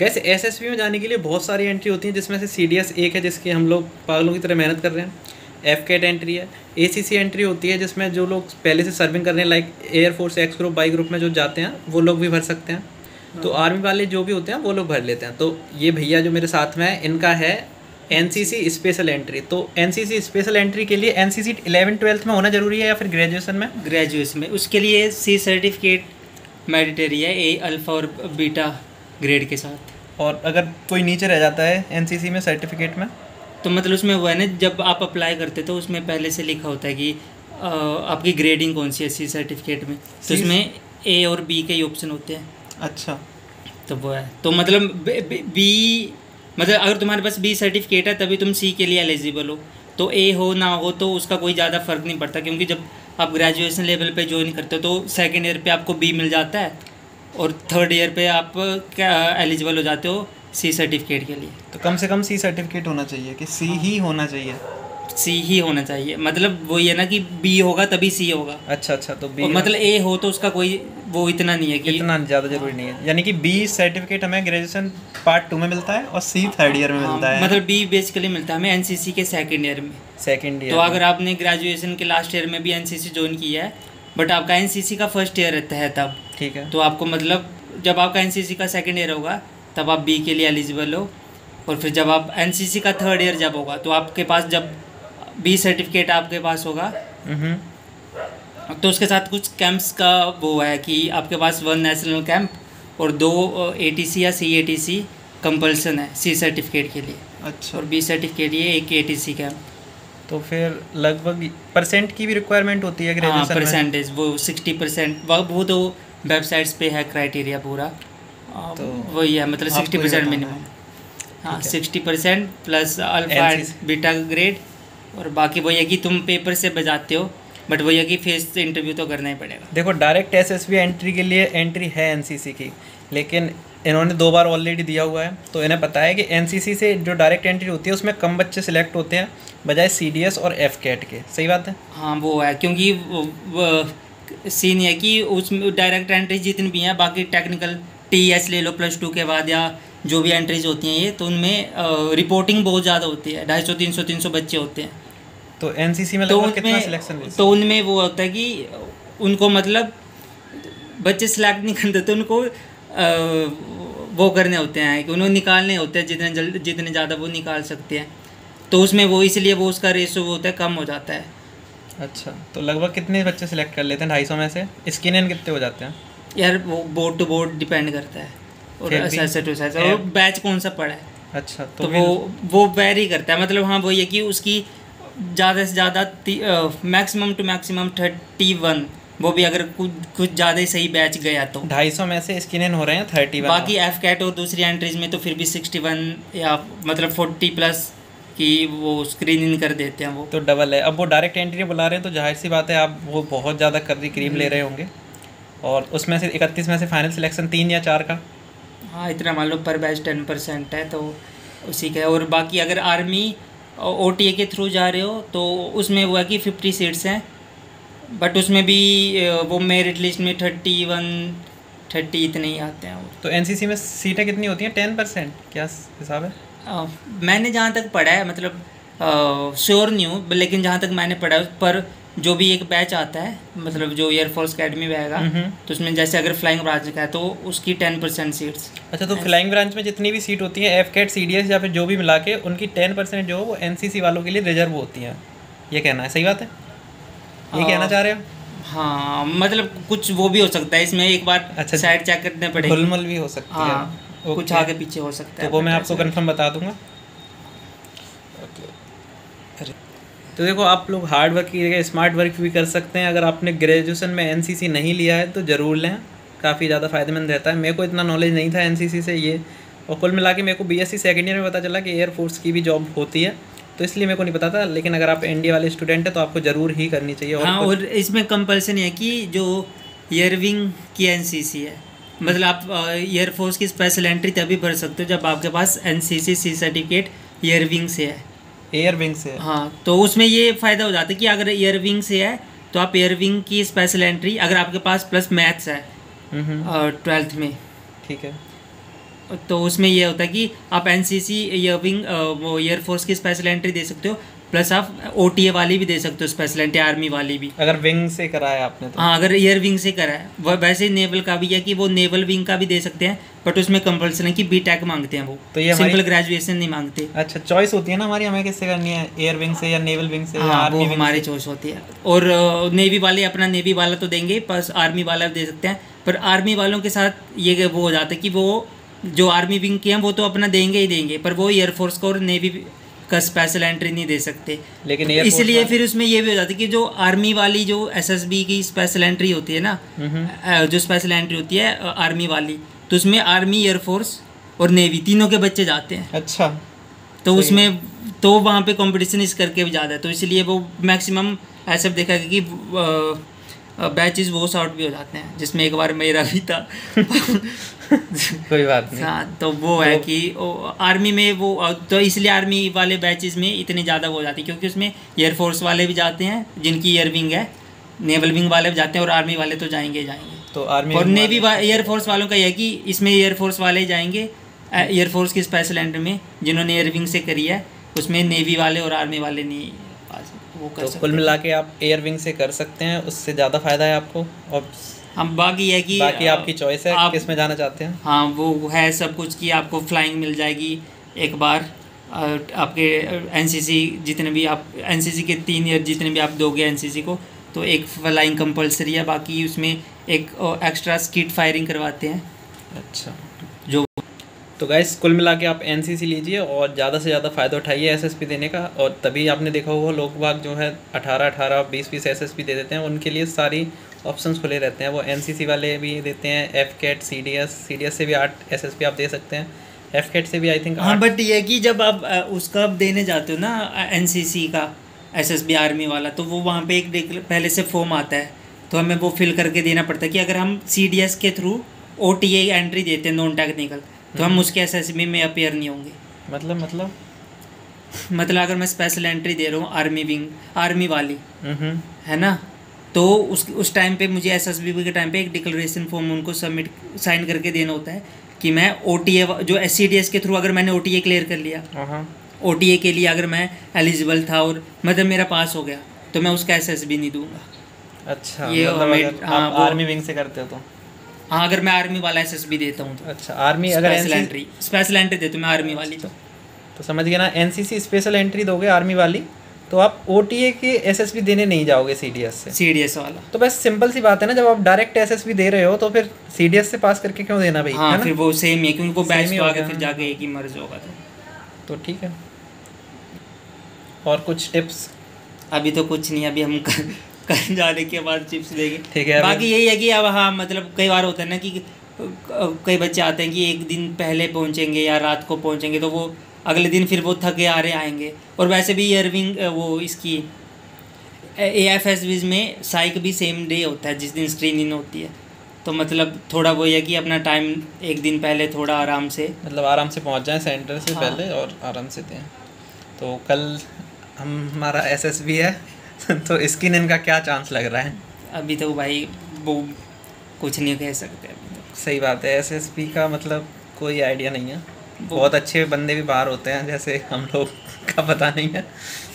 कैसे एसएसबी में जाने के लिए बहुत सारी एंट्री होती हैं, जिसमें से सीडीएस एक है जिसकी हम लोग पागलों की तरह मेहनत कर रहे हैं, एफकेट एंट्री है, एसीसी एंट्री होती है जिसमें जो लोग पहले से सर्विंग कर रहे हैं like air force X group Y group में जो जाते हैं वो लोग भी भर सकते हैं। तो आर्मी वाले जो भी होते हैं वो लोग भर लेते हैं। तो ये भैया जो मेरे साथ में है इनका है एनसीसी स्पेशल एंट्री। तो एनसीसी स्पेशल एंट्री के लिए एनसीसी 11-12 में होना जरूरी है या फिर ग्रेजुएशन में? ग्रेजुएशन में। उसके लिए सी सर्टिफिकेट मैंडेटरी है, ए अल्फ़ा और बीटा ग्रेड के साथ। और अगर कोई नीचे रह जाता है एनसीसी में सर्टिफिकेट में, तो मतलब उसमें वो है ना, जब आप अप्लाई करते तो उसमें पहले से लिखा होता है कि आपकी ग्रेडिंग कौन सी है सी सर्टिफिकेट में, तो उसमें ए और बी के ही ऑप्शन होते हैं। अच्छा, तो वो है, तो मतलब बी मतलब अगर तुम्हारे पास बी सर्टिफिकेट है तभी तुम सी के लिए एलिजिबल हो। तो ए हो ना हो तो उसका कोई ज़्यादा फ़र्क नहीं पड़ता, क्योंकि जब आप ग्रेजुएशन लेवल पे ज्वाइन करते हो तो सेकेंड ईयर पे आपको बी मिल जाता है और थर्ड ईयर पे आप क्या एलिजिबल हो जाते हो सी सर्टिफिकेट के लिए। तो कम से कम सी सर्टिफिकेट होना चाहिए कि सी ही होना चाहिए? सी ही होना चाहिए, मतलब वही है ना कि बी होगा तभी सी होगा। अच्छा, तो बी मतलब ए हो तो उसका कोई वो इतना नहीं है कि इतना ज़्यादा जरूरी नहीं है, यानी कि बी सर्टिफिकेट हमें ग्रेजुएशन पार्ट 2 में मिलता है और सी थर्ड ईयर में मिलता है। मतलब बी बेसिकली मिलता है हमें एनसीसी के सेकंड ईयर में। सेकंड ईयर तो अगर आपने ग्रेजुएशन के लास्ट ईयर में भी एनसीसी ज्वाइन किया है बट आपका एनसीसी का फर्स्ट ईयर रहता है तब, ठीक है, तो आपको मतलब जब आपका एनसीसी का सेकंड ईयर होगा तब आप बी के लिए एलिजिबल हो। और फिर जब आप एनसीसी का थर्ड ईयर जब होगा तो आपके पास जब बी सर्टिफिकेट आपके पास होगा तो उसके साथ कुछ कैंप्स का वो है कि आपके पास 1 नेशनल कैंप और 2 एटीसी या सीएटीसी कंपल्सन है सी सर्टिफिकेट के लिए। अच्छा, और बी सर्टिफिकेट के लिए एक एटीसी कैंप। तो फिर लगभग परसेंट की भी रिक्वायरमेंट होती है ग्रेजुएशन में? परसेंटेज वो 60%, वो तो वेबसाइट्स पे है क्राइटेरिया पूरा। तो वही है, मतलब 60% मिनिमम। हाँ, 60% प्लस अल्फा बीटा ग्रेड। और बाकी वही है कि तुम पेपर से बजाते हो बट वही है कि फेस से इंटरव्यू तो करना ही पड़ेगा। देखो डायरेक्ट एसएसबी एंट्री के लिए एंट्री है एनसीसी की, लेकिन इन्होंने 2 बार ऑलरेडी दिया हुआ है तो इन्हें पता है कि एनसीसी से जो डायरेक्ट एंट्री होती है उसमें कम बच्चे सिलेक्ट होते हैं बजाय सीडीएस और एफकेट के। सही बात है? हाँ वो है, क्योंकि सीन है कि उसमें डायरेक्ट एंट्री जितनी भी हैं, बाकी टेक्निकल टीएस ले लो +2 के बाद या जो भी एंट्रीज होती हैं ये, तो उनमें रिपोर्टिंग बहुत ज़्यादा होती है, 250-300 बच्चे होते हैं। तो एनसीसी में लगभग कितना सिलेक्शन? तो उनमें वो होता है कि उनको मतलब बच्चे सिलेक्ट नहीं करते, तो उनको वो करने होते हैं कि उन्हें निकालने होते हैं जितने ज़्यादा वो निकाल सकते हैं। तो उसमें वो इसलिए वो उसका रेशो वो होता है कम हो जाता है। अच्छा, तो लगभग कितने बच्चे सिलेक्ट कर लेते हैं 250 में से? स्किन इन कितने हो जाते हैं? यार वो बोर्ड टू बोर्ड डिपेंड करता है और असेसर टू असेसर और बैच कौन सा पड़ा है। अच्छा, तो वो वेरी करता है। मतलब हाँ वही है कि उसकी ज़्यादा से ज़्यादा मैक्सिमम टू मैक्सिमम 31, वो भी अगर कुछ ज़्यादा ही सही बैच गया तो 250 में से स्किन इन हो रहे हैं 31। बाकी एफ कैट और दूसरी एंट्रीज में तो फिर भी 61 या मतलब 40+ की वो स्क्रीन इन कर देते हैं। वो तो डबल है। अब वो डायरेक्ट एंट्री बुला रहे हैं तो जाहिर सी बात है आप वो बहुत ज़्यादा कर्री क्रीम ले रहे होंगे और उसमें से 31 में से फाइनल सिलेक्शन 3 या 4 का। हाँ इतना मान लो पर बैच 10% है तो उसी का। और बाकी अगर आर्मी OTA के थ्रू जा रहे हो तो उसमें वो है कि 50 सीट्स हैं बट उसमें भी वो मेरिट लिस्ट में 31-30 इतने ही आते हैं वो। तो एनसीसी में सीटें कितनी होती हैं? 10% क्या हिसाब है? मैंने जहाँ तक पढ़ा है, मतलब श्योर नहीं हूँ लेकिन जहाँ तक मैंने पढ़ा है पर जो भी एक बैच आता है मतलब जो एयरफोर्स अकेडमी में आएगा तो उसमें जैसे अगर फ्लाइंग ब्रांच का है तो उसकी 10% सीट्स। अच्छा, तो फ्लाइंग ब्रांच में जितनी भी सीट होती है एफकेट सीडीएस या फिर जो भी मिला के उनकी 10% जो वो एनसीसी वालों के लिए रिजर्व होती हैं, ये कहना है? सही बात है, ये कहना चाह रहे हो? हाँ मतलब कुछ वो भी हो सकता है इसमें, एक बार अच्छा साइड चेक करने पड़ेगा, घुलमल भी हो सकती है। कुछ आगे पीछे हो सकता है तो वो मैं आपको कंफर्म बता दूंगा। तो देखो आप लोग हार्ड वर्क की जगह स्मार्ट वर्क भी कर सकते हैं। अगर आपने ग्रेजुएशन में एनसीसी नहीं लिया है तो ज़रूर लें, काफ़ी ज़्यादा फ़ायदेमंद रहता है। मेरे को इतना नॉलेज नहीं था एनसीसी से ये, और कुल मिला के मेरे को बीएससी सेकेंड ईयर में पता चला कि एयरफोर्स की भी जॉब होती है, तो इसलिए मेरे को नहीं पता था। लेकिन अगर आप एनडीए वाले स्टूडेंट हैं तो आपको ज़रूर ही करनी चाहिए। और इसमें कंपल्सन है कि जो एयरविंग की एनसीसी है, मतलब आप एयरफोर्स की स्पेशल एंट्री तभी भर सकते हो जब आपके पास एनसीसी सी सर्टिफिकेट एयरविंग से है। एयरविंग से? हाँ, तो उसमें ये फ़ायदा हो जाता है कि अगर एयरविंग से है तो आप एयरविंग की स्पेशल एंट्री, अगर आपके पास प्लस मैथ्स है 12th में, ठीक है, तो उसमें ये होता है कि आप एनसीसी या विंग वो एयरफोर्स की स्पेशल एंट्री दे सकते हो, प्लस आप ओटीए वाली भी दे सकते हो, स्पेशल एंट्री आर्मी वाली भी, अगर विंग से कराया आपने तो। हाँ, अगर एयर विंग से करा है। वह वैसे नेवल का भी है कि वो नेवल विंग का भी दे सकते हैं, बट उसमें कंपल्सन है कि बीटेक मांगते हैं वो, तो ये सिंपल ग्रेजुएशन नहीं मांगते। अच्छा, चॉइस होती है ना हमारी, हमें किससे करनी है, एयर विंग से या नेवल विंग से? हाँ, वो हमारी चॉइस होती है। और नेवी वाले अपना नेवी वाला तो देंगे, प्लस आर्मी वाला भी दे सकते हैं, पर आर्मी वालों के साथ ये वो हो जाता है कि वो जो आर्मी विंग के हैं वो तो अपना देंगे ही देंगे, पर वो एयरफोर्स को और नेवी का स्पेशल एंट्री नहीं दे सकते। लेकिन इसलिए फिर उसमें ये भी हो जाता है कि जो आर्मी वाली जो एसएसबी की स्पेशल एंट्री होती है ना, जो स्पेशल एंट्री होती है आर्मी वाली, तो उसमें आर्मी, एयरफोर्स और नेवी तीनों के बच्चे जाते हैं। अच्छा, तो उसमें तो वहाँ पे कंपटीशन इस करके भी ज़्यादा है, तो इसलिए वो मैक्सिमम ऐसा देखा गया कि बैचेस वो आउट भी हो जाते हैं, जिसमें एक बार मेरा भी था। कोई बात नहीं। हाँ, तो वो है कि आर्मी में वो, तो इसलिए आर्मी वाले बैचेस में इतनी ज़्यादा वो हो जाती है, क्योंकि उसमें एयरफोर्स वाले भी जाते हैं जिनकी एयर विंग है, नेवल विंग वाले भी जाते हैं, और आर्मी वाले तो जाएंगे ही जाएंगे। तो आर्मी और नेवी एयरफोर्स वालों का यह है कि इसमें एयरफोर्स वाले ही जाएंगे, एयरफोर्स की स्पेशल एंट्री में जिन्होंने एयर विंग से करी है, उसमें नेवी वाले और आर्मी वाले नहीं वो कर सकते। कुल मिला के आप एयर विंग से कर सकते हैं, उससे ज़्यादा फ़ायदा है आपको। और हम बाकी है कि बाकी आपकी चॉइस है, किस में जाना चाहते हैं। हाँ, वो है सब कुछ कि आपको फ्लाइंग मिल जाएगी एक बार, आपके एनसीसी जितने भी आप एनसीसी के 3 ईयर जितने भी आप दोगे एनसीसी को, तो एक फ्लाइंग कंपलसरी है, बाकी उसमें एक एक्स्ट्रा स्किट फायरिंग करवाते हैं। अच्छा, जो तो गाइस कुल मिला के आप एनसीसी लीजिए और ज़्यादा से ज़्यादा फ़ायदा उठाइए एसएसपी देने का। और तभी आपने देखा होगा लोग बाग जो है 18-18, 20-20 एसएसपी दे देते हैं, उनके लिए सारी ऑप्शंस खुले रहते हैं। वो एनसीसी वाले भी देते हैं, एफकेट, सीडीएस से भी 8 एसएसपी आप दे सकते हैं, एफकेट से भी आई थिंक। हाँ, बट ये कि जब आप उसका देने जाते हो ना एनसीसी का एसएसबी आर्मी वाला, तो वो वहाँ पे एक पहले से फॉर्म आता है, तो हमें वो फिल करके देना पड़ता है कि अगर हम सीडीएस के थ्रू ओटीए एंट्री देते हैं नॉन टेक्निकल, तो हम उसके एसएसबी में अपीयर नहीं होंगे। मतलब अगर मैं स्पेशल एंट्री दे रहा हूँ आर्मी विंग, आर्मी वाली है ना, तो उस टाइम पे मुझे एसएसबी के टाइम पे एक डिक्लेरेशन फॉर्म उनको सबमिट साइन करके देना होता है कि मैं ओटीए जो एससीडीएस के थ्रू अगर मैंने ओटीए क्लियर कर लिया, ओटीए के लिए अगर मैं एलिजिबल था और मतलब मेरा पास हो गया, तो मैं उसका एसएसबी नहीं दूंगा। अच्छा, ये मतलब अगर आप आर्मी विंग से करते हो तो? हाँ, अगर मैं आर्मी वाला एसएसबी देता हूँ तो। अच्छा, आर्मी अगर स्पेशल एंट्री देता हूँ मैं आर्मी वाली, तो समझ गया ना। एनसीसी स्पेशल एंट्री दोगे आर्मी वाली, तो आप ओटीए के एसएसबी देने नहीं जाओगे सीडीएस से, सीडीएस वाला। तो बस सिंपल सी बात है ना, जब आप डायरेक्ट एसएसबी दे रहे हो तो फिर सीडीएस से पास करके क्यों देना भाई? हाँ, फिर वो सेम है, क्योंकि वो बैच में आगे फिर हाँ। जाके एक ही मर्ज होगा तो ठीक है। और कुछ टिप्स? अभी तो कुछ नहीं, अभी हम कल जाने के बाद टिप्स देंगे। ठीक है, बाकी यही है कि अब हाँ, मतलब कई बार होता है ना कि कई बच्चे आते हैं कि एक दिन पहले पहुंचेंगे या रात को पहुंचेंगे, तो वो अगले दिन फिर वो थके आ रहे आएंगे। और वैसे भी एयरविंग वो इसकी एएफएसबीज में साइक भी सेम डे होता है जिस दिन स्क्रीनिंग होती है, तो मतलब थोड़ा वो है कि अपना टाइम एक दिन पहले थोड़ा आराम से, मतलब आराम से पहुंच जाएं सेंटर से पहले और आराम से दें। तो कल हमारा एसएसबी है तो स्किन इन का क्या चांस लग रहा है? अभी तो भाई वो कुछ नहीं कह सकते अभी तो। सही बात है, एसएसबी का मतलब कोई आइडिया नहीं है। बहुत अच्छे बंदे भी बाहर होते हैं, जैसे हम लोग का पता नहीं है।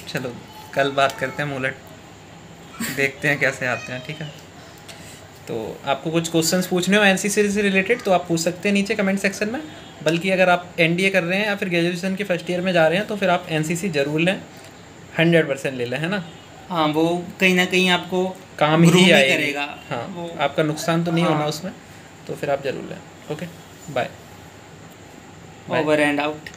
चलो कल बात करते हैं मुलट, देखते हैं कैसे आते हैं। ठीक है, तो आपको कुछ क्वेश्चंस पूछने हो एनसीसी से रिलेटेड तो आप पूछ सकते हैं नीचे कमेंट सेक्शन में। बल्कि अगर आप एनडीए कर रहे हैं या फिर ग्रेजुएशन के फर्स्ट ईयर में जा रहे हैं तो फिर आप एनसीसी ज़रूर लें, 100% ले लें, है ना। हाँ, वो कहीं ना कहीं आपको काम ही करेगा। हाँ, आपका नुकसान तो नहीं होना उसमें, तो फिर आप ज़रूर लें। Okay, bye. Over and out.